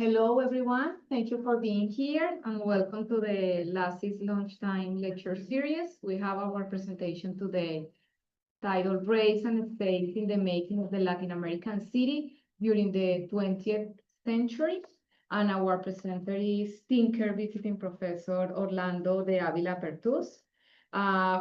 Hello, everyone. Thank you for being here and welcome to the LACIS Lunchtime Lecture Series. We have our presentation today titled Race and Space in the Making of the Latin American City During the 20th Century. And our presenter is Tinker Visiting Professor Orlando Deavila Pertuz,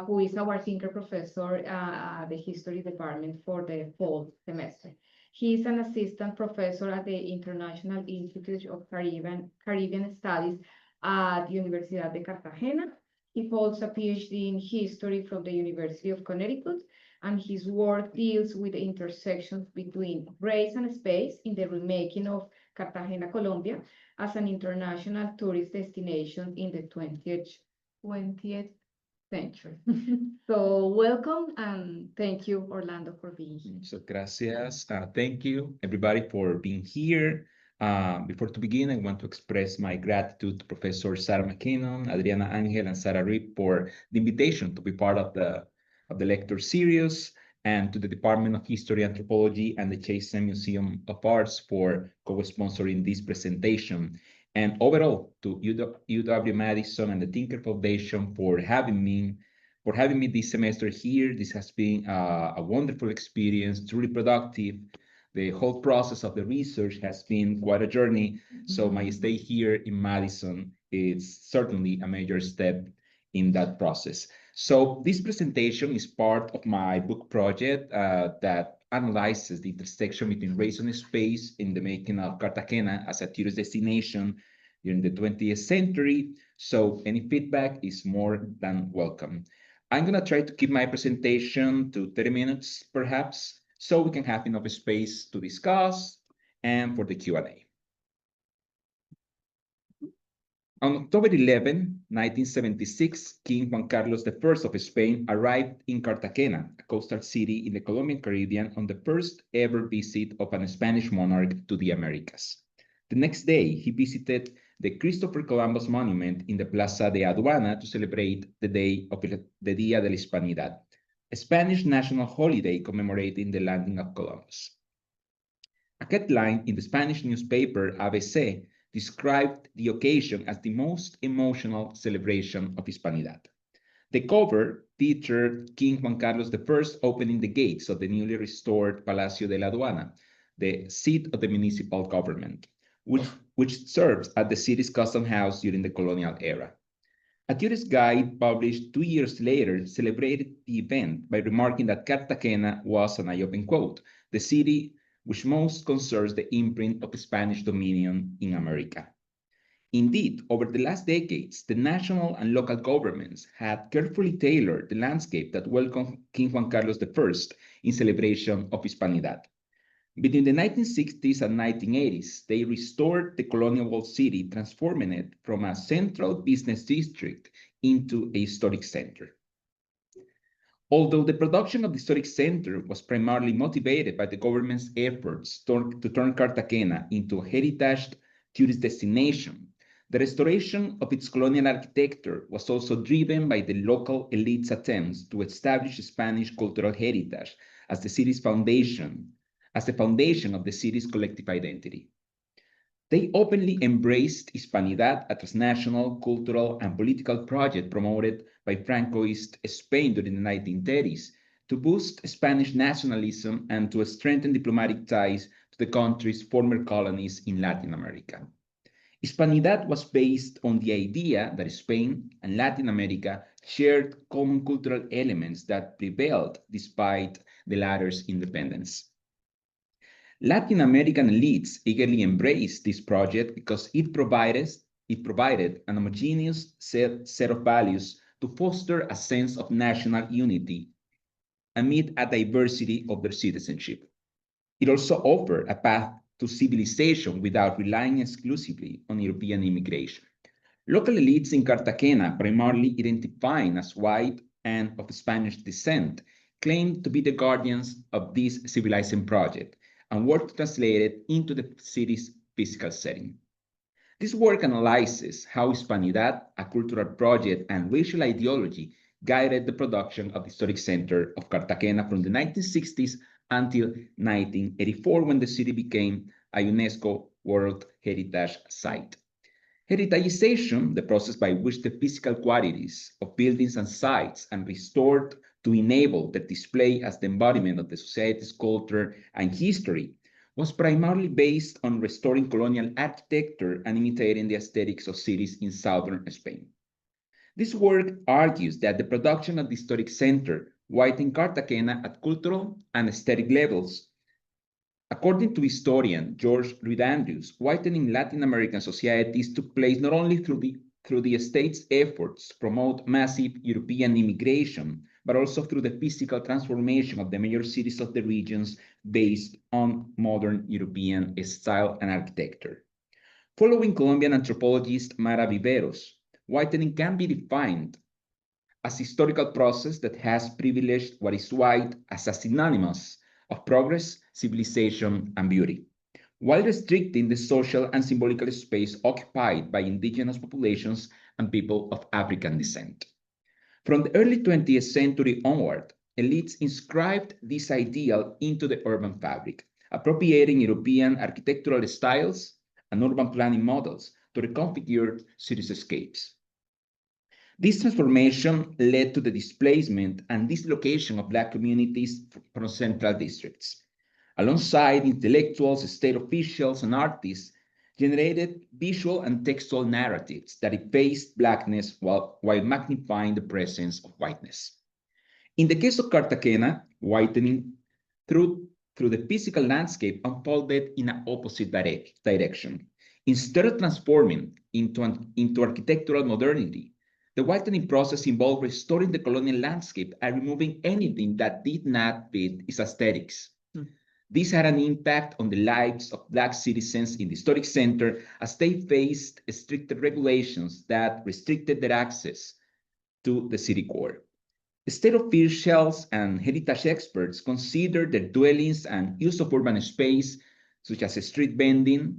who is our Tinker Professor at the History Department for the fall semester. He is an assistant professor at the International Institute of Caribbean Studies at Universidad de Cartagena. He holds a PhD in history from the University of Connecticut, and his work deals with the intersections between race and space in the remaking of Cartagena, Colombia, as an international tourist destination in the 20th century. So welcome and thank you, Orlando, for being here. So gracias. Thank you, everybody, for being here. Before to begin, I want to express my gratitude to Professor Sarah McKinnon, Adriana Angel, and Sarah Rip for the invitation to be part of the lecture series, and to the Department of History, Anthropology, and the Chase Museum of Arts for co-sponsoring this presentation. And overall, to UW-Madison and the Tinker Foundation for having me this semester here. This has been a wonderful experience, truly productive. The whole process of the research has been quite a journey. So my stay here in Madison is certainly a major step in that process. So this presentation is part of my book project that analyzes the intersection between race and space in the making of Cartagena as a tourist destination during the 20th century. So any feedback is more than welcome. I'm going to try to keep my presentation to 30 minutes, perhaps, so we can have enough space to discuss and for the Q&A. On October 11, 1976, King Juan Carlos I of Spain arrived in Cartagena, a coastal city in the Colombian Caribbean, on the first ever visit of a Spanish monarch to the Americas. The next day, he visited the Christopher Columbus Monument in the Plaza de Aduana to celebrate the day of the Día de la Hispanidad, a Spanish national holiday commemorating the landing of Columbus. A headline in the Spanish newspaper ABC described the occasion as the most emotional celebration of Hispanidad. The cover featured King Juan Carlos I opening the gates of the newly restored Palacio de la Aduana, the seat of the municipal government, which serves as the city's custom house during the colonial era. A tourist guide published 2 years later celebrated the event by remarking that Cartagena was, and I open quote, the city which most conserves the imprint of Spanish dominion in America. Indeed, over the last decades, the national and local governments had carefully tailored the landscape that welcomed King Juan Carlos I in celebration of Hispanidad. Between the 1960s and 1980s, they restored the colonial walled city, transforming it from a central business district into a historic center. Although the production of the historic center was primarily motivated by the government's efforts to turn Cartagena into a heritage tourist destination, the restoration of its colonial architecture was also driven by the local elite's attempts to establish Spanish cultural heritage as the city's foundation, as the foundation of the city's collective identity. They openly embraced Hispanidad, a transnational, cultural, and political project promoted by Francoist Spain during the 1930s to boost Spanish nationalism and to strengthen diplomatic ties to the country's former colonies in Latin America. Hispanidad was based on the idea that Spain and Latin America shared common cultural elements that prevailed despite the latter's independence. Latin American elites eagerly embraced this project because it provided an homogeneous set of values to foster a sense of national unity amid a diversity of their citizenship. It also offered a path to civilization without relying exclusively on European immigration. Local elites in Cartagena, primarily identifying as white and of Spanish descent, claimed to be the guardians of this civilizing project and work to translate it into the city's physical setting. This work analyzes how Hispanidad, a cultural project, and racial ideology guided the production of the historic center of Cartagena from the 1960s until 1984, when the city became a UNESCO World Heritage Site. Heritagization, the process by which the physical qualities of buildings and sites are restored to enable their display as the embodiment of the society's culture and history, was primarily based on restoring colonial architecture and imitating the aesthetics of cities in southern Spain. This work argues that the production of the historic center whitened Cartagena at cultural and aesthetic levels. According to historian George Andrews, whitening Latin American societies took place not only through the state's efforts to promote massive European immigration, but also through the physical transformation of the major cities of the regions based on modern European style and architecture. Following Colombian anthropologist Mara Viveros, whitening can be defined as a historical process that has privileged what is white as a synonymous of progress, civilization, and beauty, while restricting the social and symbolical space occupied by indigenous populations and people of African descent. From the early 20th century onward, elites inscribed this ideal into the urban fabric, appropriating European architectural styles and urban planning models to reconfigure cityscapes. This transformation led to the displacement and dislocation of Black communities from central districts. Alongside intellectuals, state officials, and artists, generated visual and textual narratives that effaced Blackness while magnifying the presence of whiteness. In the case of Cartagena, whitening through the physical landscape unfolded in an opposite direction. Instead of transforming into architectural modernity, the whitening process involved restoring the colonial landscape and removing anything that did not fit its aesthetics. This had an impact on the lives of Black citizens in the historic center as they faced stricter regulations that restricted their access to the city core. State officials and heritage experts considered their dwellings and use of urban space, such as street vending,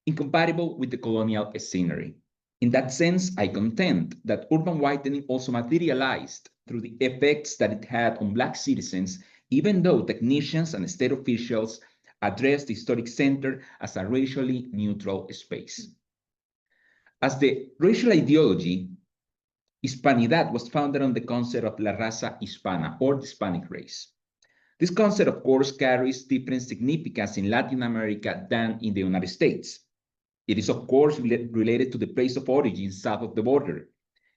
incompatible with the colonial scenery. In that sense, I contend that urban whitening also materialized through the effects that it had on Black citizens, even though technicians and state officials addressed the historic center as a racially neutral space. As the racial ideology, Hispanidad was founded on the concept of la raza hispana, or the Hispanic race. This concept, of course, carries different significance in Latin America than in the United States. It is, of course, related to the place of origin south of the border.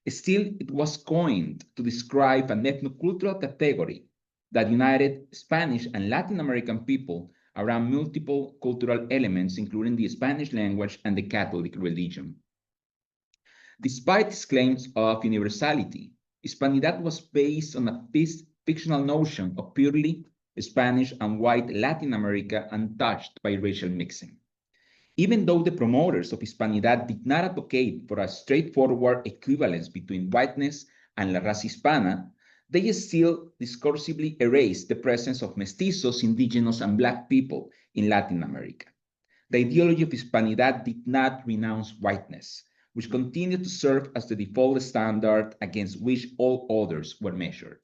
Still, it was coined to describe an ethnocultural category that united Spanish and Latin American people around multiple cultural elements, including the Spanish language and the Catholic religion. Despite its claims of universality, Hispanidad was based on a fictional notion of purely Spanish and white Latin America untouched by racial mixing. Even though the promoters of Hispanidad did not advocate for a straightforward equivalence between whiteness and la raza hispana, they still discursively erased the presence of mestizos, indigenous, and Black people in Latin America. The ideology of Hispanidad did not renounce whiteness, which continued to serve as the default standard against which all others were measured.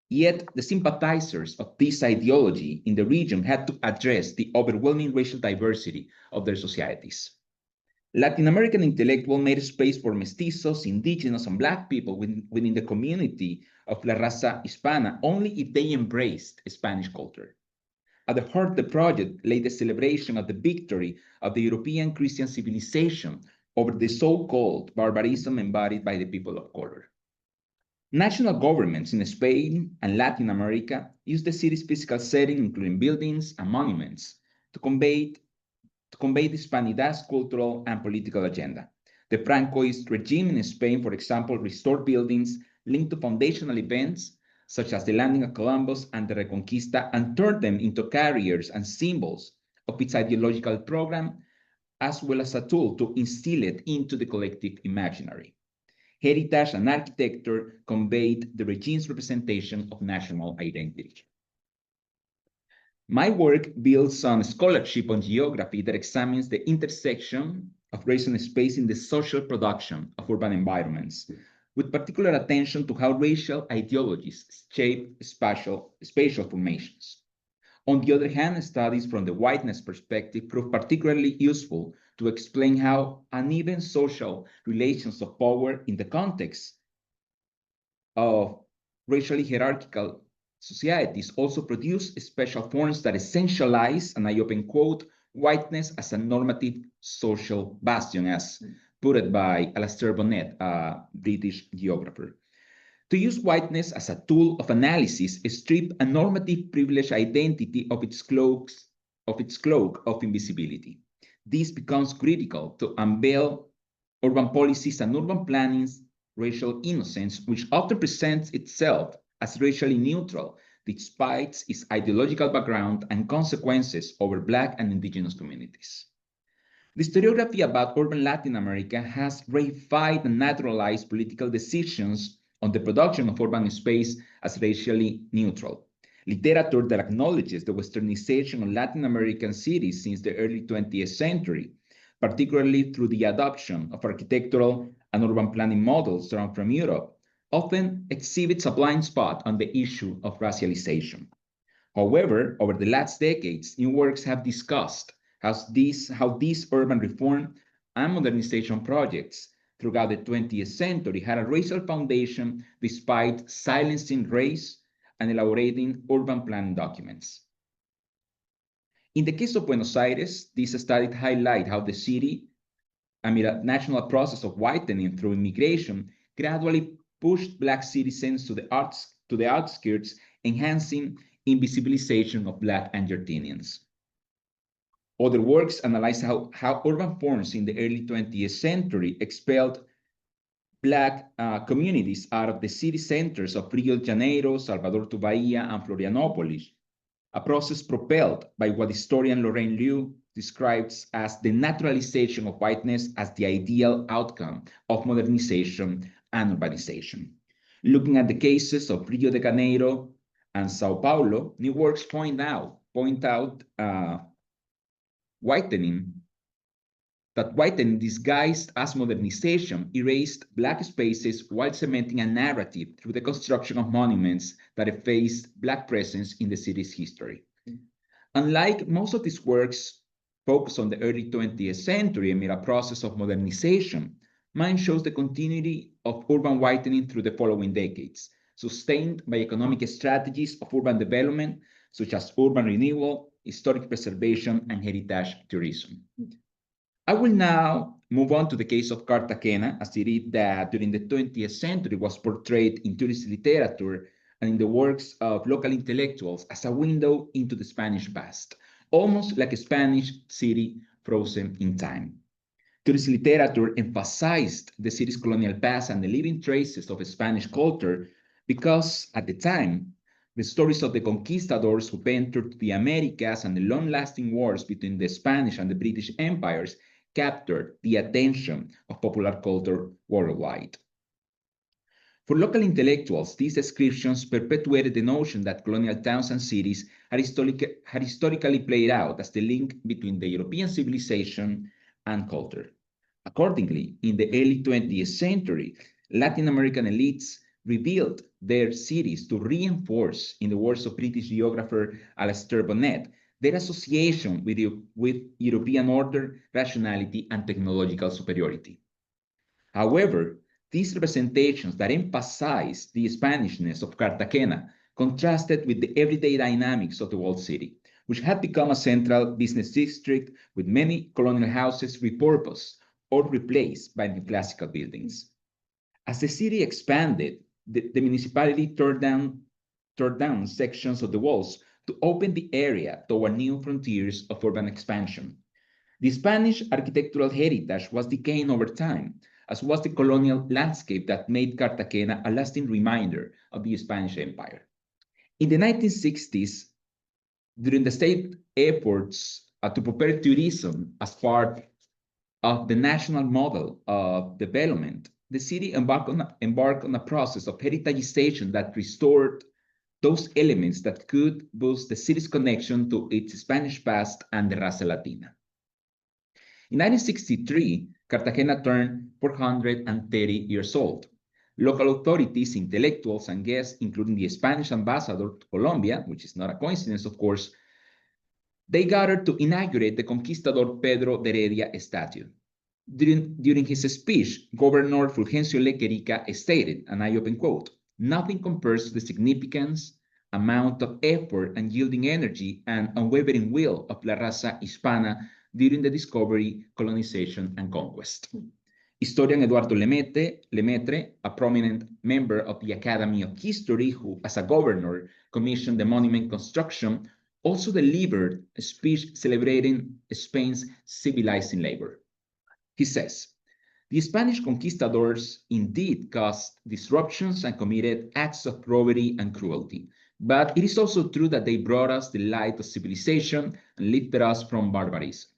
Yet, the sympathizers of this ideology in the region had to address the overwhelming racial diversity of their societies. Latin American intellectuals made space for mestizos, indigenous, and Black people within the community of La Raza Hispana only if they embraced Spanish culture. At the heart of the project lay the celebration of the victory of the European Christian civilization over the so-called barbarism embodied by the people of color. National governments in Spain and Latin America used the city's physical setting, including buildings and monuments, to convey the Hispanidad's cultural and political agenda. The Francoist regime in Spain, for example, restored buildings linked to foundational events, such as the landing of Columbus and the Reconquista, and turned them into carriers and symbols of its ideological program, as well as a tool to instill it into the collective imaginary. Heritage and architecture conveyed the regime's representation of national identity. My work builds on scholarship on geography that examines the intersection of race and space in the social production of urban environments, with particular attention to how racial ideologies shape spatial formations. On the other hand, studies from the whiteness perspective prove particularly useful to explain how uneven social relations of power in the context of racially hierarchical societies also produce special forms that essentialize, and I open quote, whiteness as a normative social bastion, as put it by Alastair Bonnet, a British geographer. To use whiteness as a tool of analysis strips a normative privileged identity of its cloak of invisibility. This becomes critical to unveil urban policies and urban planning's racial innocence, which often presents itself as racially neutral, despite its ideological background and consequences over Black and Indigenous communities. The historiography about urban Latin America has reified and naturalized political decisions on the production of urban space as racially neutral. Literature that acknowledges the westernization of Latin American cities since the early 20th century, particularly through the adoption of architectural and urban planning models drawn from Europe, often exhibits a blind spot on the issue of racialization. However, over the last decades, new works have discussed how these urban reform and modernization projects throughout the 20th century had a racial foundation despite silencing race and elaborating urban planning documents. In the case of Buenos Aires, this study highlights how the city, amid a national process of whitening through immigration, gradually pushed Black citizens to the outskirts, enhancing invisibilization of Black Argentinians. Other works analyze how urban forms in the early 20th century expelled Black communities out of the city centers of Rio de Janeiro, Salvador to Bahia, and Florianópolis, a process propelled by what historian Lorraine Liu describes as the naturalization of whiteness as the ideal outcome of modernization and urbanization. Looking at the cases of Rio de Janeiro and Sao Paulo, new works point out whitening disguised as modernization erased Black spaces while cementing a narrative through the construction of monuments that effaced Black presence in the city's history. Unlike most of these works focused on the early 20th century amid a process of modernization, mine shows the continuity of urban whitening through the following decades, sustained by economic strategies of urban development, such as urban renewal, historic preservation, and heritage tourism. I will now move on to the case of Cartagena, a city that during the 20th century was portrayed in tourist literature and in the works of local intellectuals as a window into the Spanish past, almost like a Spanish city frozen in time. Tourist literature emphasized the city's colonial past and the living traces of Spanish culture because, at the time, the stories of the conquistadors who entered the Americas and the long-lasting wars between the Spanish and the British empires captured the attention of popular culture worldwide. For local intellectuals, these descriptions perpetuated the notion that colonial towns and cities had historically played out as the link between the European civilization and culture. Accordingly, in the early 20th century, Latin American elites rebuilt their cities to reinforce, in the words of British geographer Alastair Bonnet, their association with European order, rationality, and technological superiority. However, these representations that emphasize the Spanishness of Cartagena contrasted with the everyday dynamics of the walled city, which had become a central business district with many colonial houses repurposed or replaced by neoclassical buildings. As the city expanded, the municipality tore down sections of the walls to open the area toward new frontiers of urban expansion. The Spanish architectural heritage was decaying over time, as was the colonial landscape that made Cartagena a lasting reminder of the Spanish Empire. In the 1960s, during the state efforts to prepare tourism as part of the national model of development, the city embarked on a process of heritagization that restored those elements that could boost the city's connection to its Spanish past and the Raza Latina. In 1963, Cartagena turned 430 years old. Local authorities, intellectuals, and guests, including the Spanish ambassador to Colombia, which is not a coincidence, of course, They gathered to inaugurate the conquistador Pedro de Heredia statue. During his speech, Governor Fulgencio Lequerica stated, and I open quote, "Nothing compares to the significance, amount of effort and yielding energy and unwavering will of La Raza Hispana during the discovery, colonization, and conquest." Historian Eduardo Lemaitre, a prominent member of the Academy of History who, as a governor, commissioned the monument construction, also delivered a speech celebrating Spain's civilizing labor. He says, "The Spanish conquistadors indeed caused disruptions and committed acts of robbery and cruelty, but it is also true that they brought us the light of civilization and lifted us from barbarism.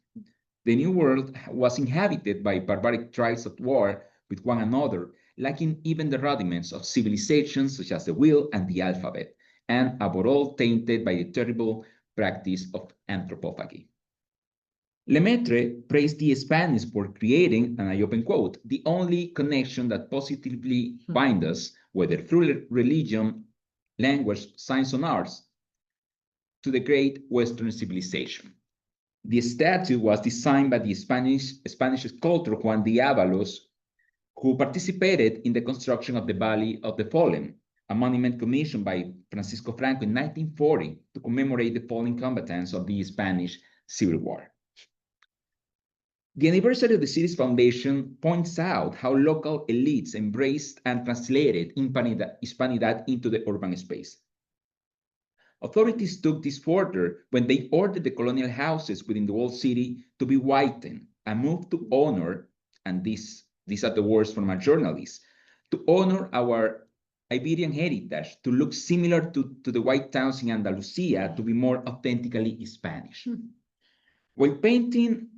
The New World was inhabited by barbaric tribes at war with one another, lacking even the rudiments of civilization such as the wheel and the alphabet, and above all tainted by the terrible practice of anthropophagy." Lemaitre praised the Spanish for creating, and I open quote, "the only connection that positively binds us, whether through religion, language, science, and arts, to the great Western civilization." The statue was designed by the Spanish sculptor Juan Diavalos, who participated in the construction of the Valley of the Fallen, a monument commissioned by Francisco Franco in 1940 to commemorate the fallen combatants of the Spanish Civil War. The anniversary of the city's foundation points out how local elites embraced and translated Hispanidad into the urban space. Authorities took this further when they ordered the colonial houses within the old city to be whitened, a move to honor, and these are the words from a journalist, to honor our Iberian heritage, to look similar to the white towns in Andalusia, to be more authentically Spanish. White painting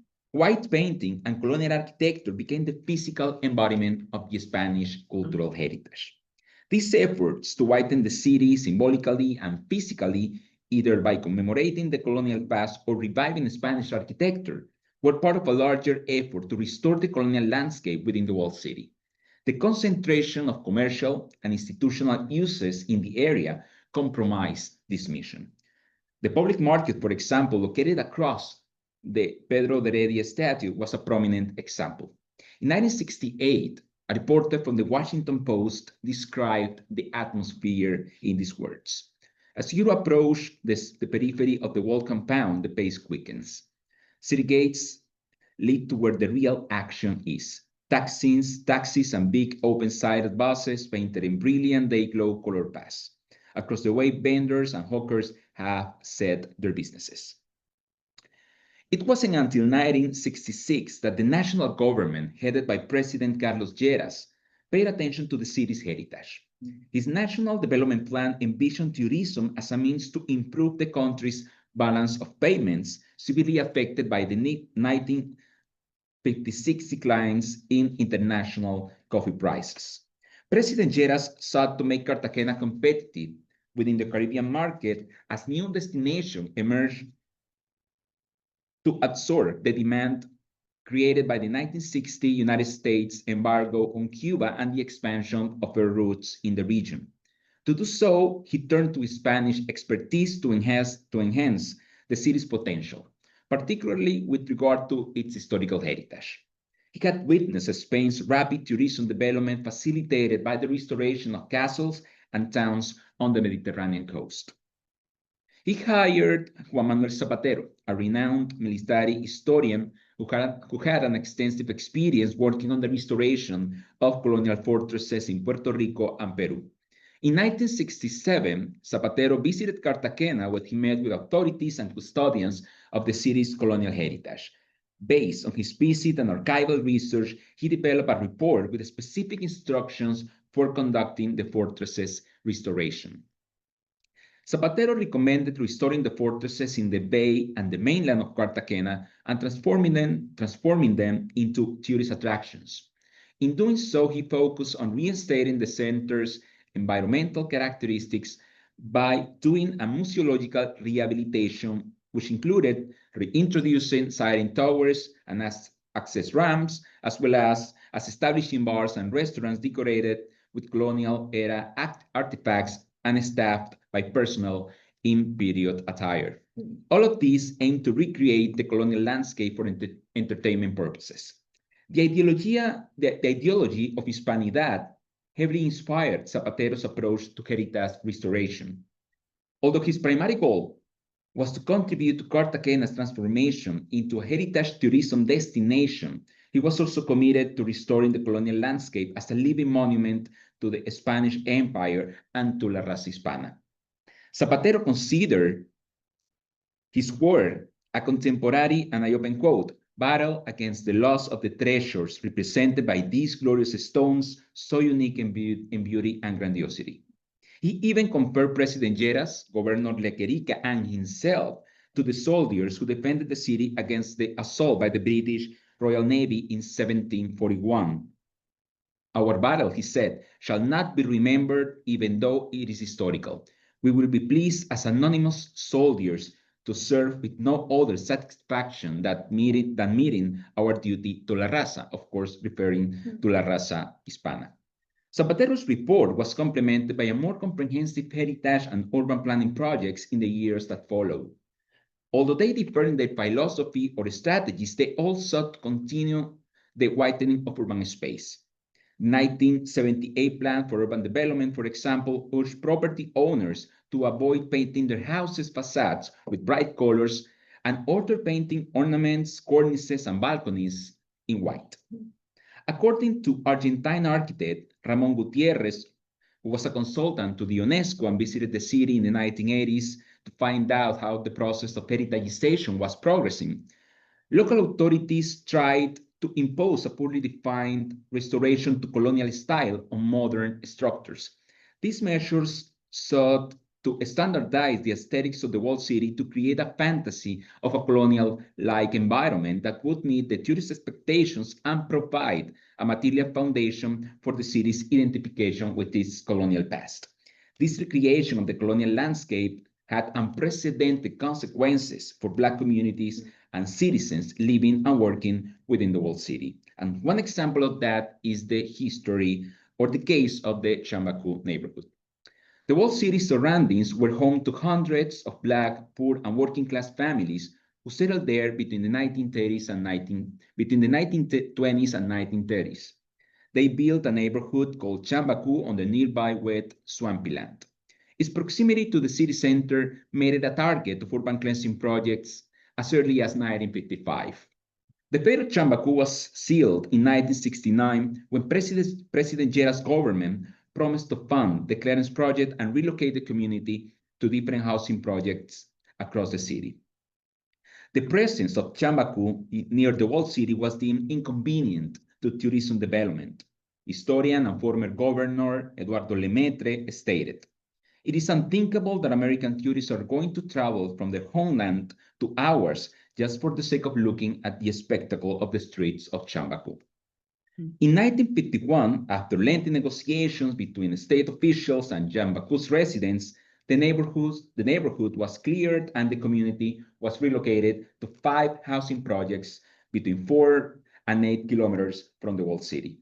and colonial architecture became the physical embodiment of the Spanish cultural heritage. These efforts to whiten the city symbolically and physically, either by commemorating the colonial past or reviving Spanish architecture, were part of a larger effort to restore the colonial landscape within the walled city. The concentration of commercial and institutional uses in the area compromised this mission. The public market, for example, located across the Pedro de Heredia statue, was a prominent example. In 1968, a reporter from the Washington Post described the atmosphere in these words: "As you approach the periphery of the wall compound, the pace quickens. City gates lead to where the real action is. Taxis and big open-sided buses painted in brilliant day-glow color pass. Across the way, vendors and hawkers have set their businesses." It wasn't until 1966 that the national government, headed by President Carlos Lleras, paid attention to the city's heritage. His National Development Plan envisioned tourism as a means to improve the country's balance of payments, severely affected by the 1956 declines in international coffee prices. President Lleras sought to make Cartagena competitive within the Caribbean market as new destinations emerged to absorb the demand created by the 1960 United States embargo on Cuba and the expansion of their routes in the region. To do so, he turned to Spanish expertise to enhance the city's potential, particularly with regard to its historical heritage. He had witnessed Spain's rapid tourism development facilitated by the restoration of castles and towns on the Mediterranean coast. He hired Juan Manuel Zapatero, a renowned military historian who had an extensive experience working on the restoration of colonial fortresses in Puerto Rico and Peru. In 1967, Zapatero visited Cartagena, where he met with authorities and custodians of the city's colonial heritage. Based on his visit and archival research, he developed a report with specific instructions for conducting the fortress's restoration. Zapatero recommended restoring the fortresses in the bay and the mainland of Cartagena and transforming them into tourist attractions. In doing so, he focused on reinstating the center's environmental characteristics by doing a museological rehabilitation, which included reintroducing siren towers and access ramps, as well as establishing bars and restaurants decorated with colonial era artifacts and staffed by personnel in period attire. All of these aim to recreate the colonial landscape for entertainment purposes. The ideology of Hispanidad heavily inspired Zapatero's approach to heritage restoration. Although his primary goal was to contribute to Cartagena's transformation into a heritage tourism destination, he was also committed to restoring the colonial landscape as a living monument to the Spanish Empire and to La Raza Hispana. Zapatero considered his work a contemporary, and I open quote, battle against the loss of the treasures represented by these glorious stones, so unique in beauty and grandiosity. He even compared President Lleras, Governor Lequerica, and himself to the soldiers who defended the city against the assault by the British Royal Navy in 1741. Our battle, he said, shall not be remembered even though it is historical. We will be pleased as anonymous soldiers to serve with no other satisfaction than meeting our duty to La Raza, of course, referring to La Raza Hispana. Zapatero's report was complemented by a more comprehensive heritage and urban planning projects in the years that followed. Although they differ in their philosophy or strategies, they all sought to continue the widening of urban space. 1978 plan for urban development, for example, urged property owners to avoid painting their houses' facades with bright colors and order painting ornaments, cornices, and balconies in white. According to Argentine architect Ramon Gutierrez, who was a consultant to the UNESCO and visited the city in the 1980s to find out how the process of heritagization was progressing, local authorities tried to impose a poorly defined restoration to colonial style on modern structures. These measures sought to standardize the aesthetics of the walled city to create a fantasy of a colonial-like environment that would meet the tourist expectations and provide a material foundation for the city's identification with its colonial past. This recreation of the colonial landscape had unprecedented consequences for Black communities and citizens living and working within the walled city. And one example of that is the history or the case of the Chambacu neighborhood. The walled city surroundings were home to hundreds of Black, poor, and working-class families who settled there between the 1920s and 1930s. They built a neighborhood called Chambacu on the nearby wet, swampy land. Its proximity to the city center made it a target of urban cleansing projects as early as 1955. The fate of Chambacu was sealed in 1969 when President Lleras' government promised to fund the clearance project and relocate the community to different housing projects across the city. The presence of Chambacu near the walled city was deemed inconvenient to tourism development. Historian and former governor Eduardo Lemaitre stated, "It is unthinkable that American tourists are going to travel from their homeland to ours just for the sake of looking at the spectacle of the streets of Chambacu." In 1951, after lengthy negotiations between state officials and Chambacu's residents, the neighborhood was cleared and the community was relocated to 5 housing projects between 4 and 8 kilometers from the walled city.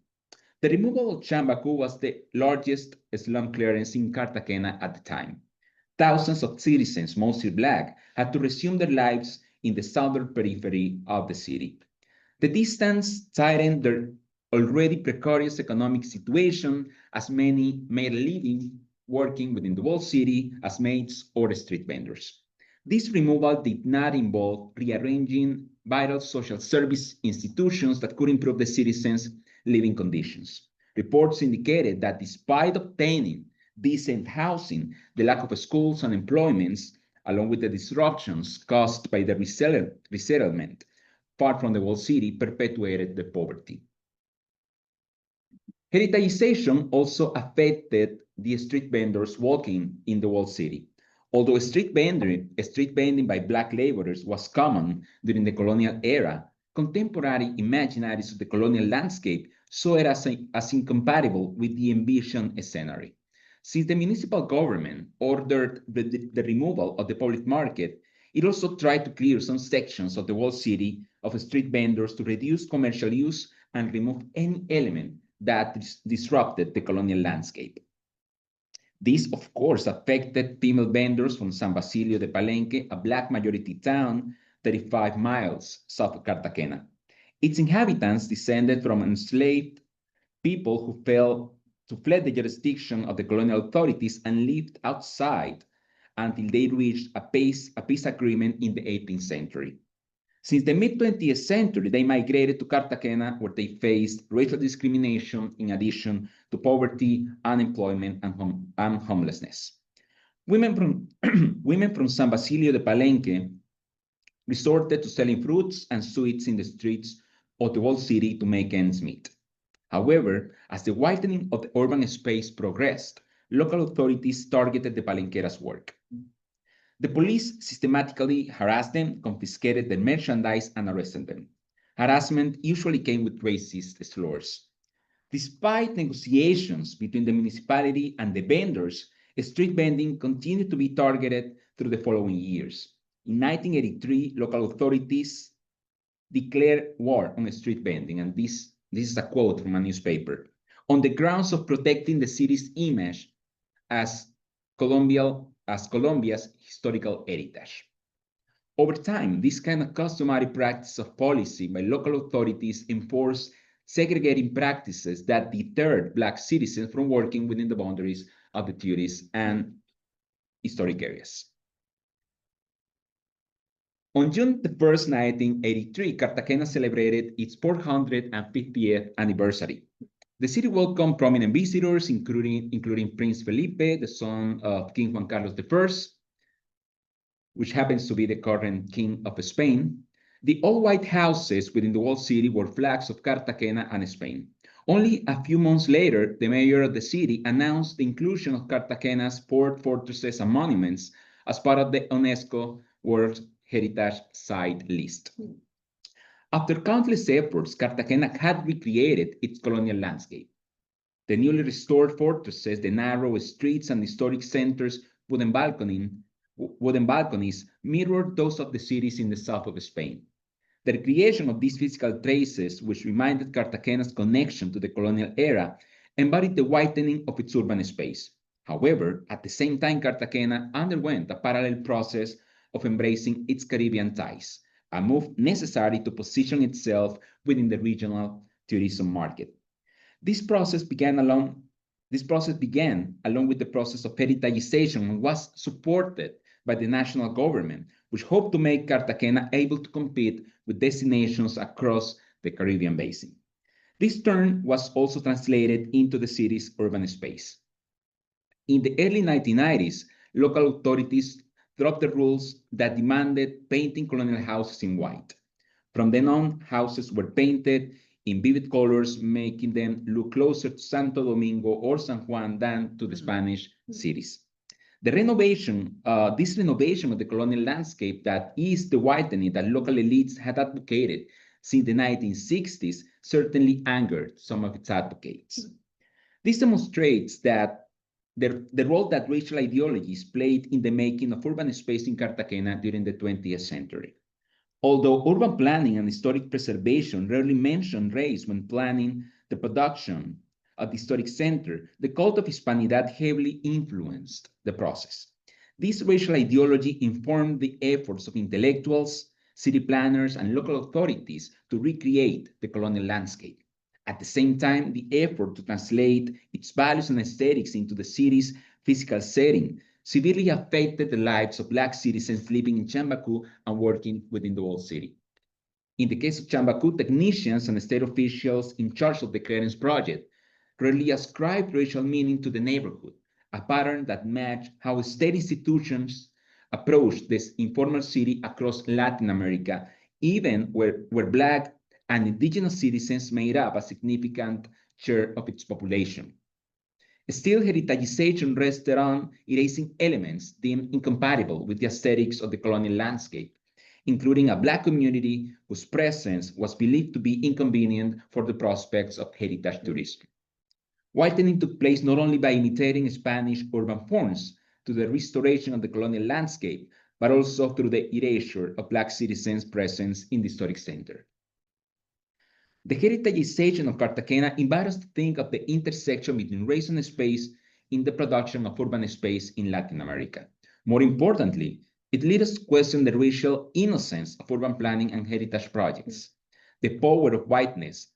The removal of Chambacu was the largest slum clearance in Cartagena at the time. Thousands of citizens, mostly Black, had to resume their lives in the southern periphery of the city. The distance tightened their already precarious economic situation, as many made a living working within the walled city as maids or street vendors. This removal did not involve rearranging vital social service institutions that could improve the citizens' living conditions. Reports indicated that despite obtaining decent housing, the lack of schools and employments, along with the disruptions caused by the resettlement far from the walled city, perpetuated the poverty. Heritagization also affected the street vendors walking in the walled city. Although street vending by Black laborers was common during the colonial era, contemporary imaginaries of the colonial landscape saw it as incompatible with the envisioned scenery. Since the municipal government ordered the removal of the public market, it also tried to clear some sections of the walled city of street vendors to reduce commercial use and remove any element that disrupted the colonial landscape. This, of course, affected female vendors from San Basilio de Palenque, a Black majority town 35 miles south of Cartagena. Its inhabitants descended from enslaved people who fled the jurisdiction of the colonial authorities and lived outside until they reached a peace agreement in the 18th century. Since the mid-20th century, they migrated to Cartagena, where they faced racial discrimination in addition to poverty, unemployment, and homelessness. Women from San Basilio de Palenque resorted to selling fruits and sweets in the streets of the whole city to make ends meet. However, as the widening of the urban space progressed, local authorities targeted the Palenqueras' work. The police systematically harassed them, confiscated their merchandise, and arrested them. Harassment usually came with racist slurs. Despite negotiations between the municipality and the vendors, street vending continued to be targeted through the following years. In 1983, local authorities declared war on street vending, and this is a quote from a newspaper, on the grounds of protecting the city's image as Colombia's historical heritage. Over time, this kind of customary practice of policy by local authorities enforced segregating practices that deterred Black citizens from working within the boundaries of the tourist and historic areas. On June 1st, 1983, Cartagena celebrated its 450th anniversary. The city welcomed prominent visitors, including Prince Felipe, the son of King Juan Carlos I, which happens to be the current king of Spain. The all-white houses within the walled city were flags of Cartagena and Spain. Only a few months later, the mayor of the city announced the inclusion of Cartagena's port fortresses and monuments as part of the UNESCO World Heritage Site list. After countless efforts, Cartagena had recreated its colonial landscape. The newly restored fortresses, the narrow streets, and historic centers' wooden balconies mirrored those of the cities in the south of Spain. The recreation of these physical traces, which reminded Cartagena's connection to the colonial era, embodied the whitening of its urban space. However, at the same time, Cartagena underwent a parallel process of embracing its Caribbean ties, a move necessary to position itself within the regional tourism market. This process began along with the process of heritageization and was supported by the national government, which hoped to make Cartagena able to compete with destinations across the Caribbean basin. This turn was also translated into the city's urban space. In the early 1990s, local authorities dropped the rules that demanded painting colonial houses in white. From then on, houses were painted in vivid colors, making them look closer to Santo Domingo or San Juan than to the Spanish cities. This renovation of the colonial landscape that is the whitening that local elites had advocated since the 1960s certainly angered some of its advocates. This demonstrates that the role that racial ideologies played in the making of urban space in Cartagena during the 20th century. Although urban planning and historic preservation rarely mention race when planning the production of the historic center, the cult of Hispanidad heavily influenced the process. This racial ideology informed the efforts of intellectuals, city planners, and local authorities to recreate the colonial landscape. At the same time, the effort to translate its values and aesthetics into the city's physical setting severely affected the lives of Black citizens living in Chambacu and working within the whole city. In the case of Chambacu, technicians and state officials in charge of the clearance project rarely ascribed racial meaning to the neighborhood, a pattern that matched how state institutions approached this informal city across Latin America, even where Black and indigenous citizens made up a significant share of its population. Still, heritageization rested on erasing elements deemed incompatible with the aesthetics of the colonial landscape, including a Black community whose presence was believed to be inconvenient for the prospects of heritage tourism. Whitening took place not only by imitating Spanish urban forms to the restoration of the colonial landscape, but also through the erasure of Black citizens' presence in the historic center. The heritageization of Cartagena invites us to think of the intersection between race and space in the production of urban space in Latin America. More importantly, it led us to question the racial innocence of urban planning and heritage projects, the power of whiteness,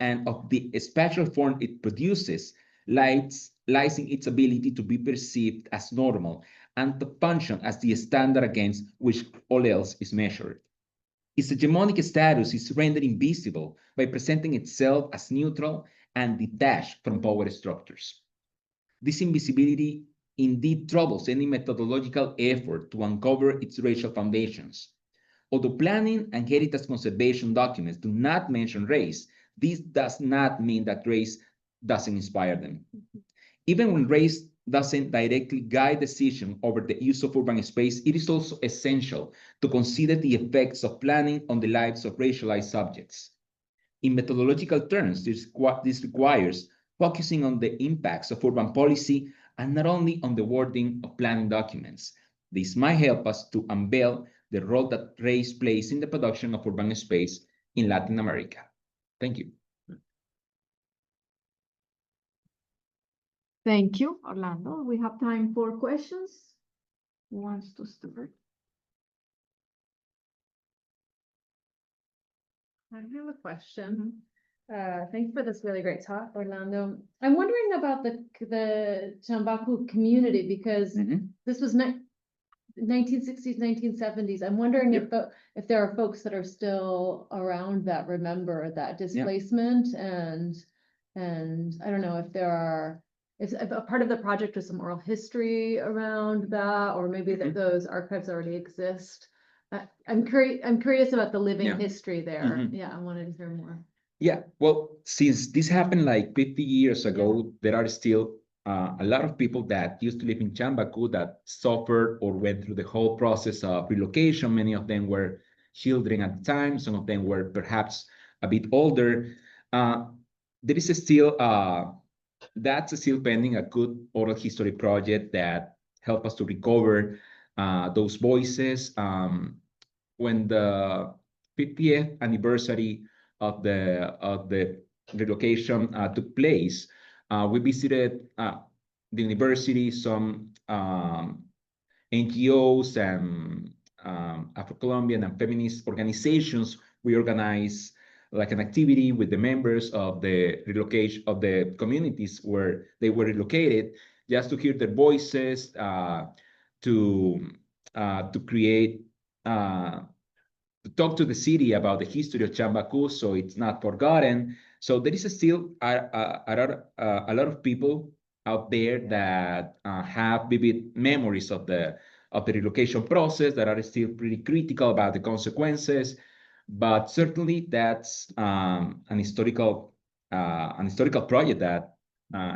and of the spatial form it produces lies in its ability to be perceived as normal and to function as the standard against which all else is measured. Its hegemonic status is rendered invisible by presenting itself as neutral and detached from power structures. This invisibility indeed troubles any methodological effort to uncover its racial foundations. Although planning and heritage conservation documents do not mention race, this does not mean that race doesn't inspire them. Even when race doesn't directly guide decision over the use of urban space, it is also essential to consider the effects of planning on the lives of racialized subjects. In methodological terms, this requires focusing on the impacts of urban policy and not only on the wording of planning documents. This might help us to unveil the role that race plays in the production of urban space in Latin America. Thank you. Thank you, Orlando. We have time for questions. Who wants to start? I have a question. Thanks for this really great talk, Orlando. I'm wondering about the Chambaku community because this was 1960s, 1970s. I'm wondering if there are folks that are still around that remember that displacement and I don't know if there are if a part of the project was some oral history around that, or maybe that those archives already exist. I'm curious about the living history there. Yeah, I wanted to hear more. Yeah, well, since this happened like 50 years ago, there are still a lot of people that used to live in Chambaku that suffered or went through the whole process of relocation. Many of them were children at the time. Some of them were perhaps a bit older. There is still, that's still pending a good oral history project that help us to recover those voices. When the 50th anniversary of the relocation took place, we visited the university, some NGOs and Afro-Colombian and feminist organizations. We organized like an activity with the members of the relocation of the communities where they were relocated, just to hear their voices, to create to talk to the city about the history of Chambaku, so it's not forgotten. So there is still a lot of people out there that have vivid memories of the relocation process, that are still pretty critical about the consequences. But certainly that's an historical project that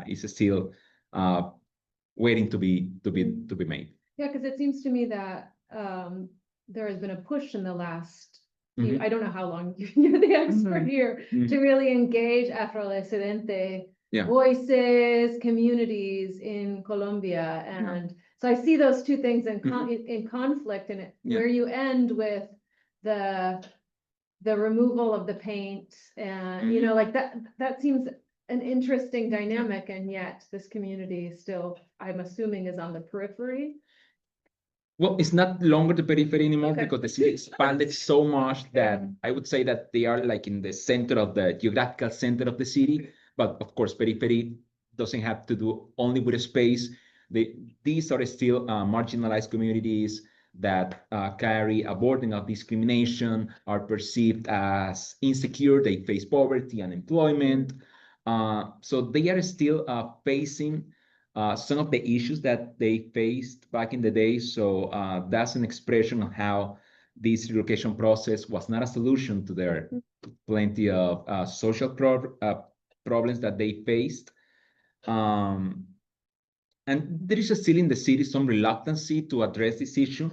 is still waiting to be made. Yeah, because it seems to me that there has been a push in the last few, I don't know how long you're the expert here, to really engage Afro-Descendente voices, communities in Colombia. And so I see those two things in conflict, and where you end with the removal of the paint and you know, like that seems an interesting dynamic, and yet this community still, I'm assuming, is on the periphery. Well, it's not longer the periphery anymore because the city expanded so much that I would say that they are like in the center of the geographical center of the city. But of course, periphery doesn't have to do only with space. These are still marginalized communities that carry a burden of discrimination, are perceived as insecure, they face poverty, unemployment. So they are still facing some of the issues that they faced back in the day. So that's an expression of how this relocation process was not a solution to their plenty of social problems that they faced. And there is still in the city some reluctancy to address this issue.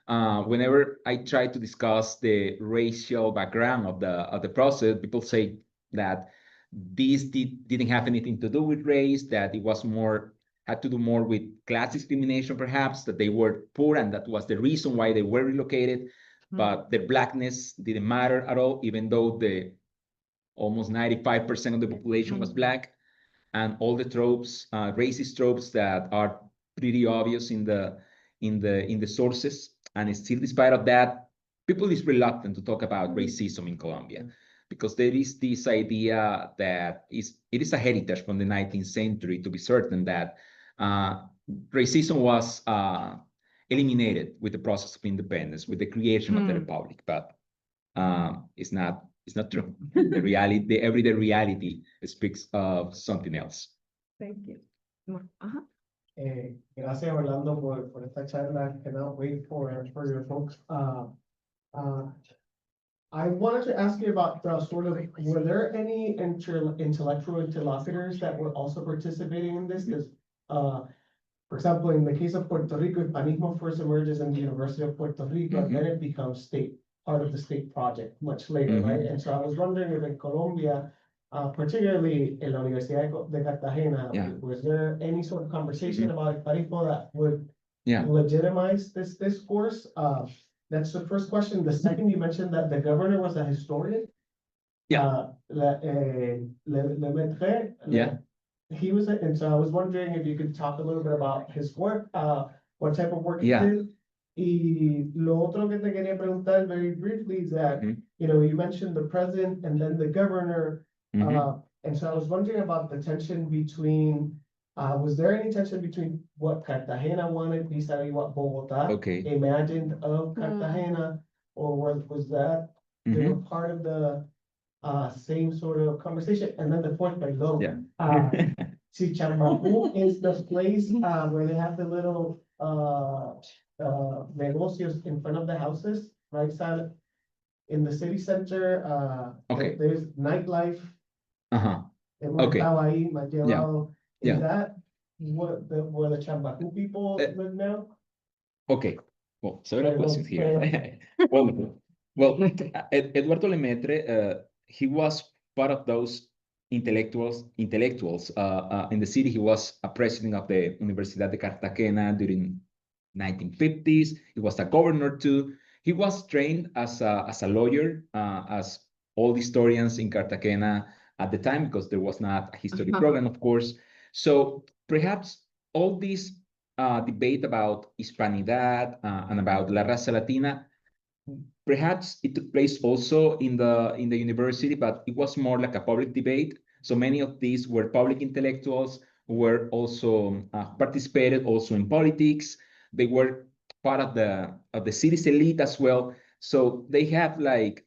Whenever I try to discuss the racial background of the process, people say that this didn't have anything to do with race, that it was had to do more with class discrimination, perhaps, that they were poor and that was the reason why they were relocated. But their blackness didn't matter at all, even though the almost 95% of the population was black. and all the tropes, racist tropes that are pretty obvious in the sources. And still, despite of that, people is reluctant to talk about racism in Colombia, because there is this idea that it is a heritage from the 19th century, to be certain, that racism was eliminated with the process of independence, with the creation of the republic. But it's not true. The reality, the everyday reality, speaks of something else. Thank you. Gracias, Orlando, por esta charla. Cannot wait for your folks. I wanted to ask you about were there any intellectual interlocutors that were also participating in this? Because, for example, in the case of Puerto Rico, Hispanismo first emerges in the University of Puerto Rico, and then it becomes part of the state project much later, right? And so I was wondering if in Colombia, particularly in la Universidad de Cartagena, was there any sort of conversation about Hispanismo that would legitimize this discourse? That's the first question. The second, you mentioned that the governor was a historian. He was, and so I was wondering if you could talk a little bit about his work, what type of work he did. Y lo otro que te quería preguntar very briefly is that, you know, you mentioned the president and then the governor. And so I was wondering about the tension between, was there any tension between what Cartagena wanted vis-a-vis what Bogotá imagined of Cartagena? Or was that, they were part of the same sort of conversation? And then the point below, si Chambajú is the place where they have the little negocios in front of the houses, right side in the city center. There's nightlife. Is that where the Chambajú people live now? Okay, well, several questions here. Wonderful. Well, Eduardo Lemaitre, he was part of those intellectuals in the city. He was a president of the Universidad de Cartagena during 1950s. He was a governor too. He was trained as a lawyer, as all historians in Cartagena at the time, because there was not a history program, of course. So perhaps all this debate about Hispanidad and about La Raza Latina, perhaps it took place also in the university, but it was more like a public debate. So many of these were public intellectuals who were also participated also in politics. They were part of the city's elite as well. So they have like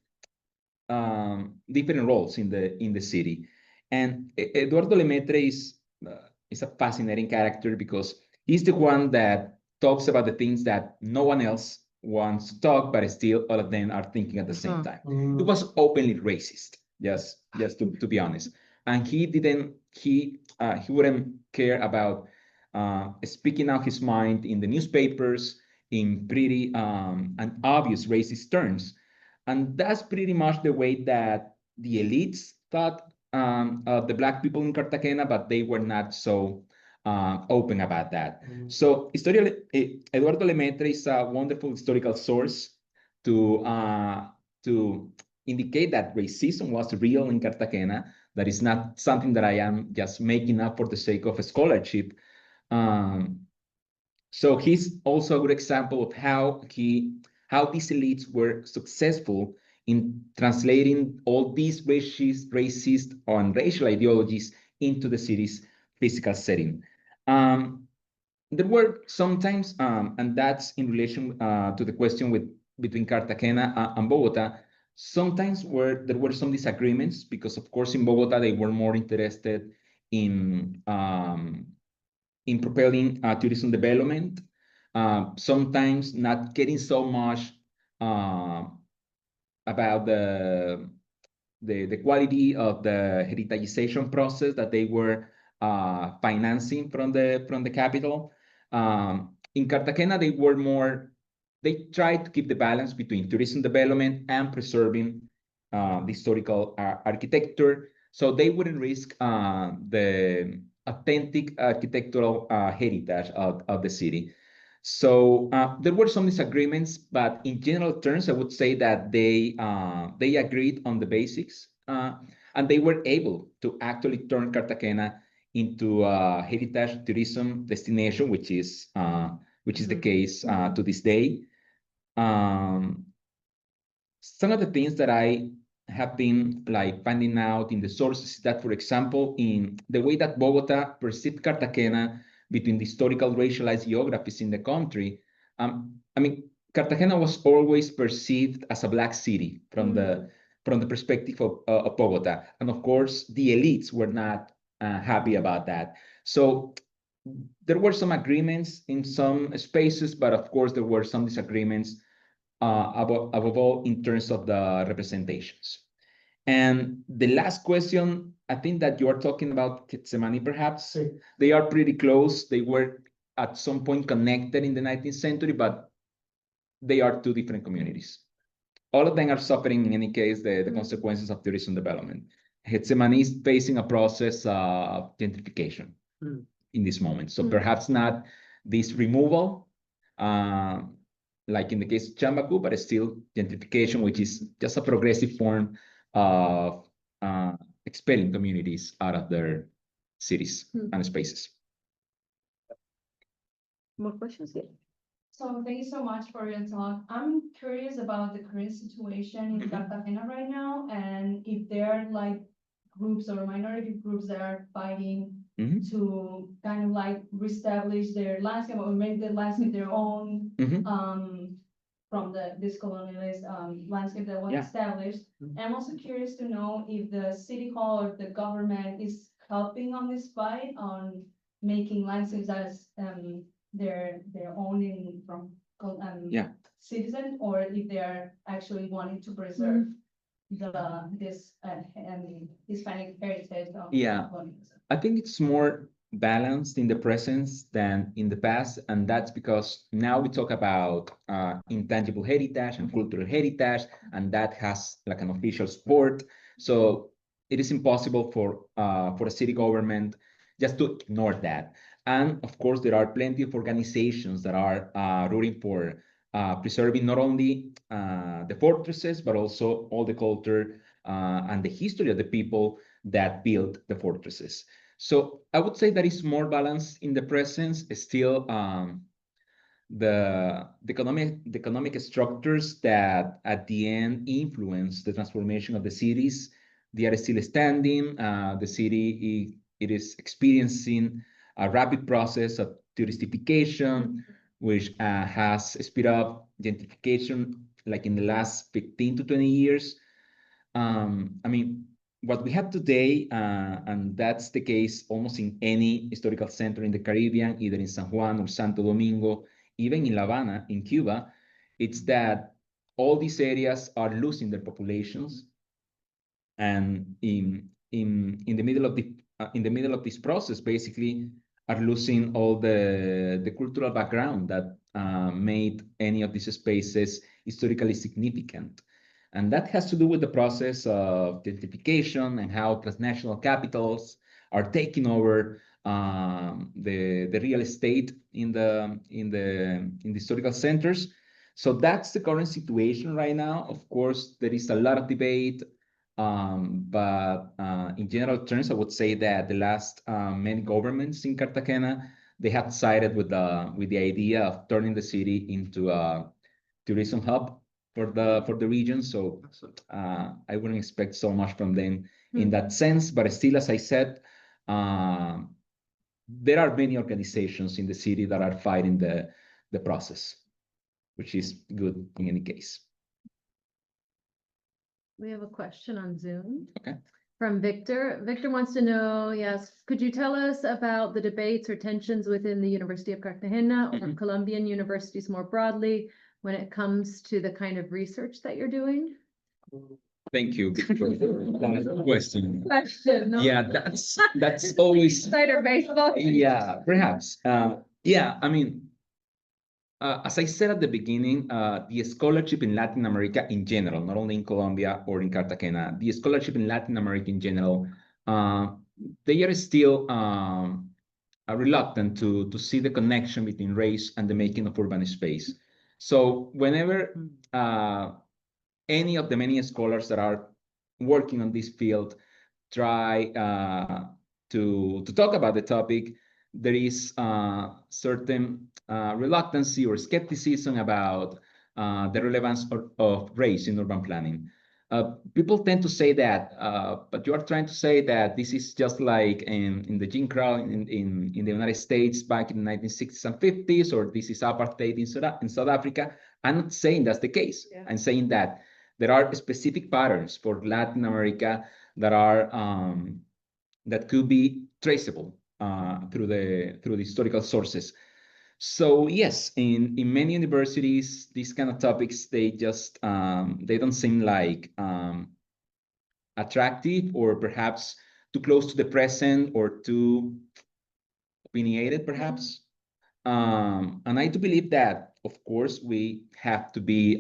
different roles in the city. And Eduardo Lemaitre is a fascinating character, because he's the one that talks about the things that no one else wants to talk, but still all of them are thinking at the same time. It was openly racist, just to be honest. And he wouldn't care about speaking out his mind in the newspapers in pretty and obvious racist terms. And that's pretty much the way that the elites thought of the Black people in Cartagena, but they were not so open about that. So Eduardo Lemaitre is a wonderful historical source to indicate that racism was real in Cartagena. That is not something that I am just making up for the sake of a scholarship. So he's also a good example of how these elites were successful in translating all these racist and racial ideologies into the city's physical setting. There were sometimes, and that's in relation to the question between Cartagena and Bogota, sometimes there were some disagreements, because of course in Bogota they were more interested in propelling tourism development, sometimes not getting so much about the quality of the heritagization process that they were financing from the capital. In Cartagena, they tried to keep the balance between tourism development and preserving the historical architecture, so they wouldn't risk the authentic architectural heritage of the city. So there were some disagreements, but in general terms, I would say that they agreed on the basics, and they were able to actually turn Cartagena into a heritage tourism destination, which is the case to this day. Some of the things that I have been like finding out in the sources is that, for example, in the way that Bogota perceived Cartagena between the historical racialized geographies in the country, I mean, Cartagena was always perceived as a black city from the perspective of Bogota, and of course, the elites were not happy about that. So there were some agreements in some spaces, but of course, there were some disagreements above all in terms of the representations. And the last question, I think that you are talking about Getsemani, perhaps. Sí. They are pretty close. They were at some point connected in the 19th century, but they are two different communities. All of them are suffering, in any case, the consequences of tourism development. Getsemani is facing a process of gentrification in this moment. So perhaps not this removal, like in the case of Chambaku, but it's still gentrification, which is just a progressive form of expelling communities out of their cities and spaces. More questions? Yeah. So thank you so much for your talk. I'm curious about the current situation in Cartagena right now, and if there are like groups or minority groups that are fighting to kind of like reestablish their landscape or make the landscape their own from this colonialist landscape that was established. And I'm also curious to know if the city hall or the government is helping on this fight on making landscapes as their own from citizens, or if they are actually wanting to preserve this Hispanic heritage of colonialism. I think it's more balanced in the present than in the past, and that's because now we talk about intangible heritage and cultural heritage, and that has like an official support. So it is impossible for a city government just to ignore that. And of course, there are plenty of organizations that are rooting for preserving not only the fortresses, but also all the culture and the history of the people that built the fortresses. So I would say that it's more balanced in the present. Still, the economic structures that at the end influence the transformation of the cities, they are still standing. The city it is experiencing a rapid process of touristification, which has speed up gentrification like in the last 15 to 20 years. I mean, what we have today, and that's the case almost in any historical center in the Caribbean, either in San Juan or Santo Domingo, even in La Habana, in Cuba, it's that all these areas are losing their populations. And in the middle of this process, basically, are losing all the cultural background that made any of these spaces historically significant. And that has to do with the process of gentrification and how transnational capitals are taking over the real estate in the historical centers. So that's the current situation right now. Of course, there is a lot of debate, but in general terms, I would say that the last many governments in Cartagena, they have sided with the idea of turning the city into a tourism hub for the region. So I wouldn't expect so much from them in that sense. But still, as I said, there are many organizations in the city that are fighting the process, which is good in any case. We have a question on Zoom. Okay. From Victor. Victor wants to know, yes, could you tell us about the debates or tensions within the University of Cartagena or Colombian universities more broadly when it comes to the kind of research that you're doing? Thank you for that question. No? Yeah, that's always Insider baseball. yeah, perhaps. Yeah, I mean, as I said at the beginning, the scholarship in Latin America in general, not only in Colombia or in Cartagena, the scholarship in Latin America in general, they are still reluctant to see the connection between race and the making of urban space. So whenever any of the many scholars that are working on this field try to talk about the topic, there is certain reluctancy or skepticism about the relevance of race in urban planning. People tend to say that, but you are trying to say that this is just like in the Jim Crow in the United States back in the 1960s and 50s, or this is apartheid in South Africa. I'm not saying that's the case. Yeah. I'm saying that there are specific patterns for Latin America that are that could be traceable through the historical sources. So yes, in many universities, these kind of topics, they just they don't seem like attractive, or perhaps too close to the present, or too opinionated, perhaps. And I do believe that, of course, we have to be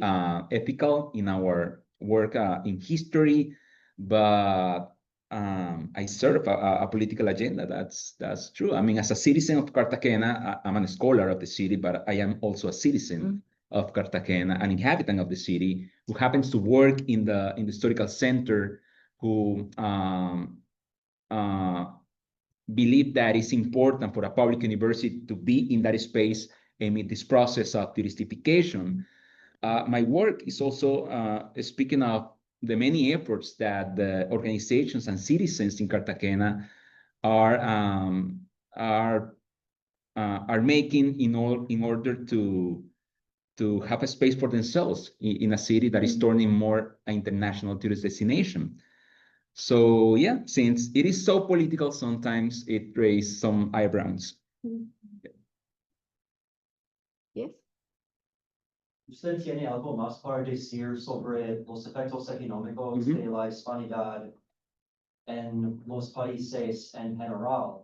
ethical in our work in history, but I serve a political agenda. That's true. I mean, as a citizen of Cartagena, I'm a scholar of the city, but I am also a citizen of Cartagena, an inhabitant of the city who happens to work in the historical center, who believe that it's important for a public university to be in that space amid this process of touristification. My work is also speaking of the many efforts that the organizations and citizens in Cartagena are making in order to have a space for themselves in a city that is turning more an international tourist destination. So yeah, since it is so political, sometimes it raises some eyebrows. Yes. ¿Usted tiene algo más para decir sobre los efectos económicos de la hispanidad en los países en general?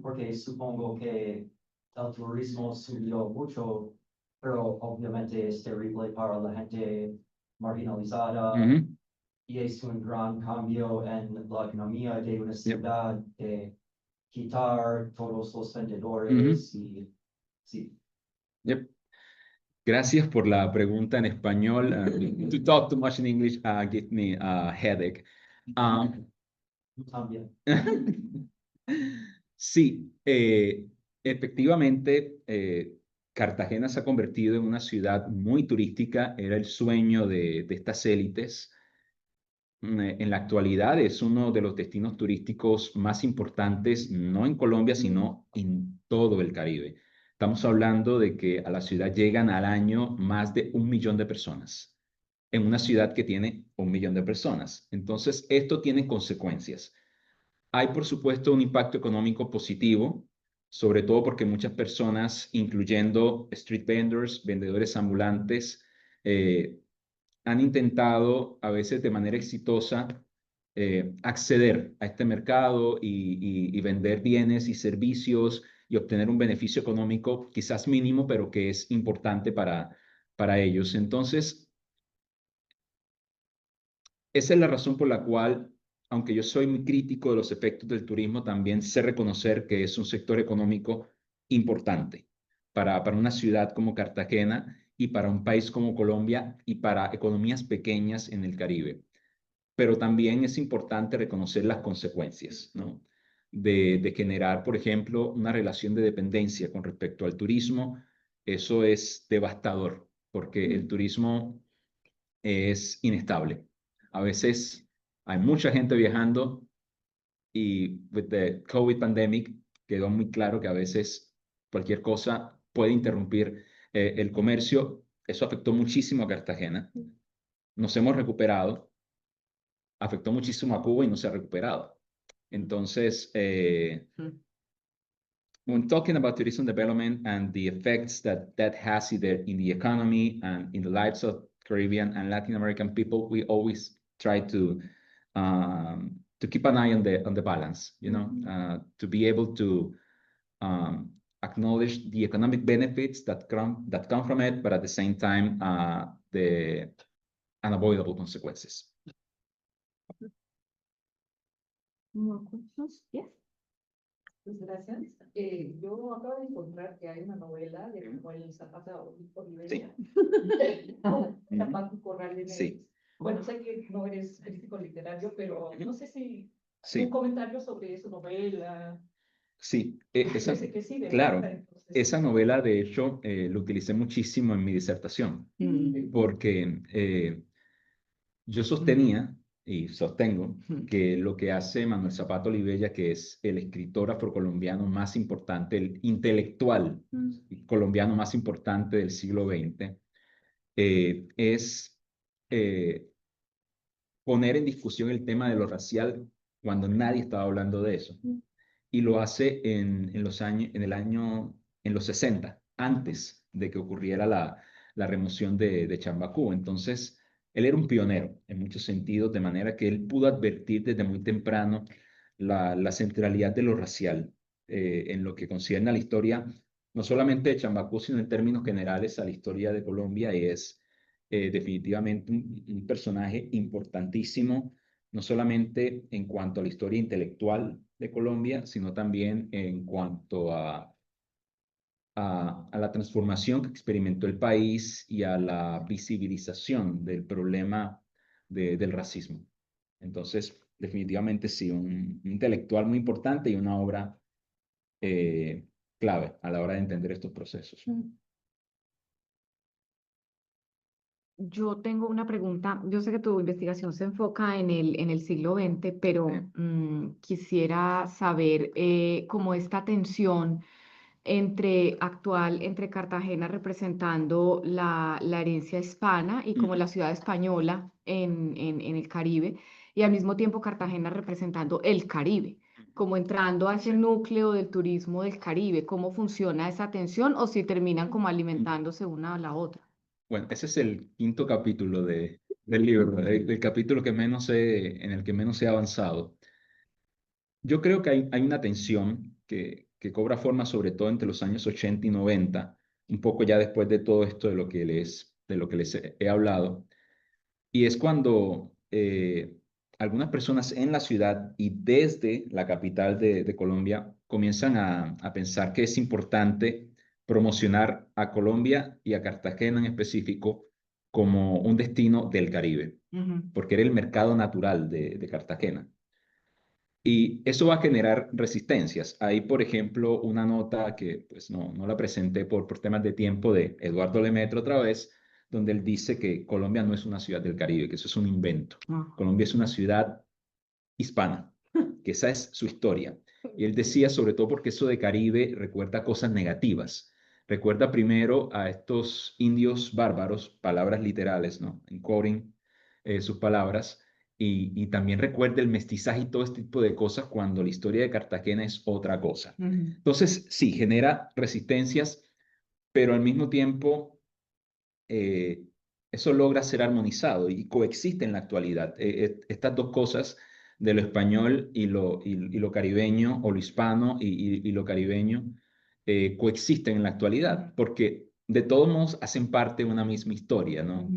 Porque supongo que el turismo subió mucho, pero obviamente es terrible para la gente marginalizada. Y es un gran cambio en la economía de una ciudad de quitar todos los vendedores y sí. Yep. Gracias por la pregunta en español. To talk too much in English gives me a headache. También. Sí, efectivamente, Cartagena se ha convertido en una ciudad muy turística. Era el sueño de estas élites. En la actualidad es uno de los destinos turísticos más importantes, no en Colombia, sino en todo el Caribe. Estamos hablando de que a la ciudad llegan al año más de 1 millón de personas, en una ciudad que tiene 1 millón de personas. Entonces, esto tiene consecuencias. Hay, por supuesto, un impacto económico positivo, sobre todo porque muchas personas, incluyendo street vendors, vendedores ambulantes, han intentado, a veces de manera exitosa, acceder a este mercado y vender bienes y servicios y obtener un beneficio económico quizás mínimo, pero que es importante para ellos. Entonces, esa es la razón por la cual, aunque yo soy muy crítico de los efectos del turismo, también sé reconocer que es un sector económico importante para una ciudad como Cartagena y para un país como Colombia y para economías pequeñas en el Caribe. Pero también es importante reconocer las consecuencias, ¿no? De generar, por ejemplo, una relación de dependencia con respecto al turismo. Eso es devastador, porque el turismo es inestable. A veces hay mucha gente viajando y with the COVID pandemic quedó muy claro que a veces cualquier cosa puede interrumpir el comercio. Eso afectó muchísimo a Cartagena. Nos hemos recuperado. Afectó muchísimo a Cuba y no se ha recuperado. Entonces, when talking about tourism development and the effects that has either in the economy and in the lives of Caribbean and Latin American people, we always try to keep an eye on the balance, you know, to be able to acknowledge the economic benefits that come from it, but at the same time, the unavoidable consequences. More questions? Yes. Pues gracias. Yo acabo de encontrar que hay una novela de Manuel Zapata Oliveira. Zapata Corral de Negros. Sí. Bueno, sé que no eres crítico literario, pero no sé si Sí. Un comentario sobre su novela. Sí, esa, Dice que sí, de claro, verdad, entonces. esa novela de hecho lo utilicé muchísimo en mi disertación, porque yo sostenía y sostengo que lo que hace Manuel Zapata Olivella, que es el escritor afrocolombiano más importante, el intelectual colombiano más importante del siglo XX, es eh, poner en discusión el tema de lo racial cuando nadie estaba hablando de eso. Y lo hace en los años, en los 60, antes de que ocurriera la remoción de Chambacú. Entonces, él era un pionero en muchos sentidos, de manera que él pudo advertir desde muy temprano la centralidad de lo racial en lo que concierne a la historia, no solamente de Chambacú, sino en términos generales a la historia de Colombia, y es definitivamente un personaje importantísimo, no solamente en cuanto a la historia intelectual de Colombia, sino también en cuanto a la transformación que experimentó el país y a la visibilización del problema del racismo. Entonces, definitivamente sí, un intelectual muy importante y una obra clave a la hora de entender estos procesos. Yo tengo una pregunta. Yo sé que tu investigación se enfoca en el siglo XX, pero quisiera saber cómo esta tensión entre Cartagena representando la herencia hispana y como la ciudad española en el Caribe, y al mismo tiempo Cartagena representando el Caribe, como entrando a ese núcleo del turismo del Caribe. ¿Cómo funciona esa tensión o si terminan como alimentándose una a la otra? Bueno, ese es el quinto capítulo del libro, el capítulo en el que menos he avanzado. Yo creo que hay una tensión que cobra forma sobre todo entre los años 80 y 90, un poco ya después de todo esto de lo que les he hablado, y es cuando algunas personas en la ciudad y desde la capital de Colombia comienzan a pensar que es importante promocionar a Colombia y a Cartagena en específico como un destino del Caribe, porque era el mercado natural de Cartagena. Y eso va a generar resistencias. Hay, por ejemplo, una nota que pues no la presenté por temas de tiempo de Eduardo Lemaitre otra vez, donde él dice que Colombia no es una ciudad del Caribe, que eso es un invento. Colombia es una ciudad hispana, que esa es su historia. Y él decía, sobre todo porque eso de Caribe recuerda cosas negativas. Recuerda primero a estos indios bárbaros, palabras literales, ¿no? En quoting sus palabras, y también recuerda el mestizaje y todo este tipo de cosas cuando la historia de Cartagena es otra cosa. Entonces, sí, genera resistencias, pero al mismo tiempo eh, eso logra ser armonizado y coexiste en la actualidad. Estas dos cosas de lo español y lo caribeño, o lo hispano y lo caribeño, coexisten en la actualidad, porque de todos modos hacen parte de una misma historia, ¿no?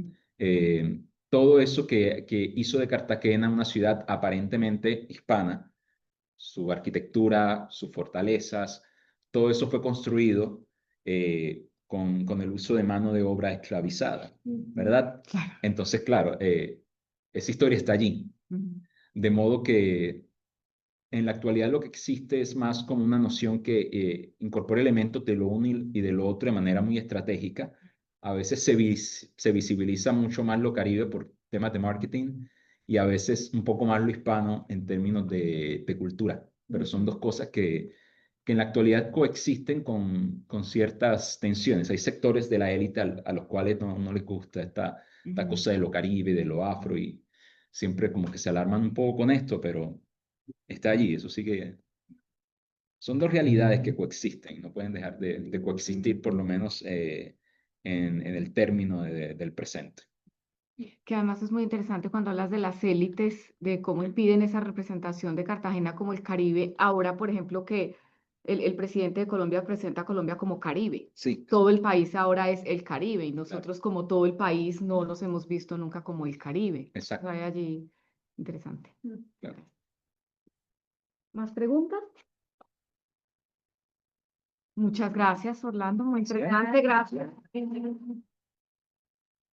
Todo eso que hizo de Cartagena una ciudad aparentemente hispana, su arquitectura, sus fortalezas, todo eso fue construido con el uso de mano de obra esclavizada, ¿verdad? Entonces, claro, esa historia está allí. De modo que en la actualidad lo que existe es más como una noción que incorpora elementos de lo uno y de lo otro de manera muy estratégica. A veces se visibiliza mucho más lo caribe por temas de marketing y a veces un poco más lo hispano en términos de cultura. Pero son dos cosas que en la actualidad coexisten con ciertas tensiones. Hay sectores de la élite a los cuales no les gusta esta cosa de lo caribe, de lo afro, y siempre como que se alarman un poco con esto, pero está allí. Eso sí que son dos realidades que coexisten, no pueden dejar de coexistir, por lo menos en el término del presente. Que además es muy interesante cuando hablas de las élites, de cómo impiden esa representación de Cartagena como el Caribe. Ahora, por ejemplo, que el presidente de Colombia presenta a Colombia como Caribe. Sí, Todo el país ahora es el Caribe y nosotros como todo el país no nos hemos visto nunca como el Caribe. exacto. Hay allí interesante. Claro. ¿Más preguntas? Muchas gracias, Orlando. Muy interesante. Gracias.